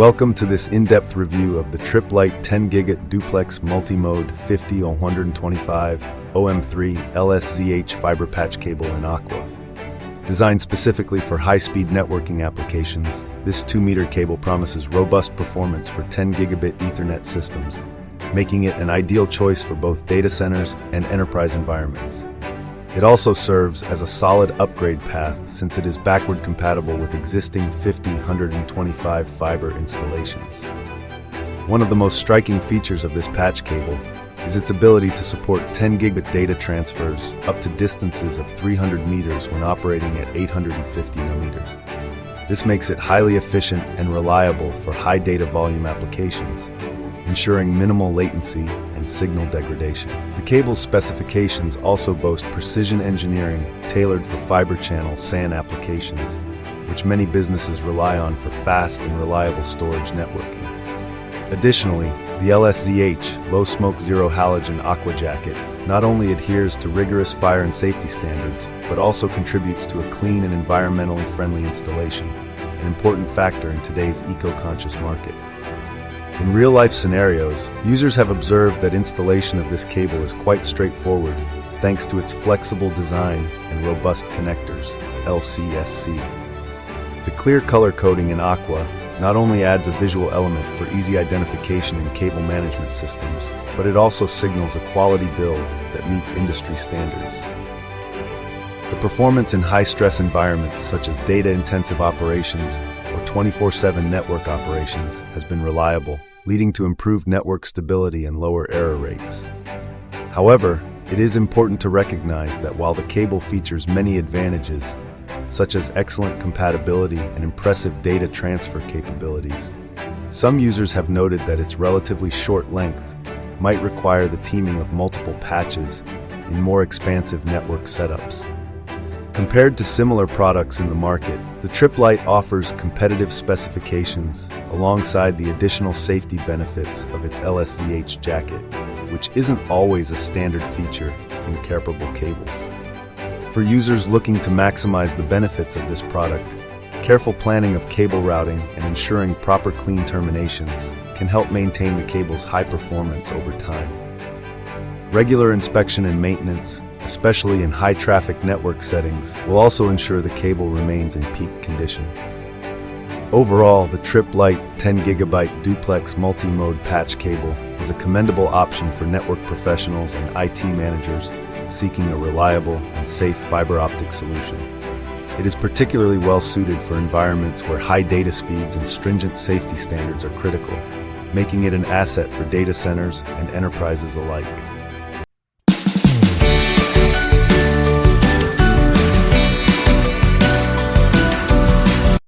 Welcome to this in-depth review of the Tripp Lite 10Gb Duplex Multimode 50-125 OM3 LSZH fiber patch cable in Aqua. Designed specifically for high-speed networking applications, this 2-meter cable promises robust performance for 10 Gb Ethernet systems, making it an ideal choice for both data centers and enterprise environments. It also serves as a solid upgrade path since it is backward compatible with existing 50-125 fiber installations. One of the most striking features of this patch cable is its ability to support 10 Gb data transfers up to distances of 300 meters when operating at 850 millimeters. This makes it highly efficient and reliable for high data volume applications, ensuring minimal latency and signal degradation. The cable's specifications also boast precision engineering tailored for fiber channel SAN applications, which many businesses rely on for fast and reliable storage networking. Additionally, the LSZH low smoke zero halogen Aqua jacket not only adheres to rigorous fire and safety standards, but also contributes to a clean and environmentally friendly installation, an important factor in today's eco-conscious market. In real-life scenarios, users have observed that installation of this cable is quite straightforward thanks to its flexible design and robust connectors, LCSC. The clear color coding in Aqua not only adds a visual element for easy identification in cable management systems, but it also signals a quality build that meets industry standards. The performance in high-stress environments such as data-intensive operations or 24/7 network operations has been reliable, leading to improved network stability and lower error rates. However, it is important to recognize that while the cable features many advantages, such as excellent compatibility and impressive data transfer capabilities, some users have noted that its relatively short length might require the teaming of multiple patches in more expansive network setups. Compared to similar products in the market, the Tripp Lite offers competitive specifications alongside the additional safety benefits of its LSZH jacket, which isn't always a standard feature in comparable cables. For users looking to maximize the benefits of this product, careful planning of cable routing and ensuring proper clean terminations can help maintain the cable's high performance over time. Regular inspection and maintenance, especially in high-traffic network settings, will also ensure the cable remains in peak condition. Overall, the Tripp Lite 10Gb Duplex Multimode patch cable is a commendable option for network professionals and IT managers seeking a reliable and safe fiber optic solution. It is particularly well suited for environments where high data speeds and stringent safety standards are critical, making it an asset for data centers and enterprises alike.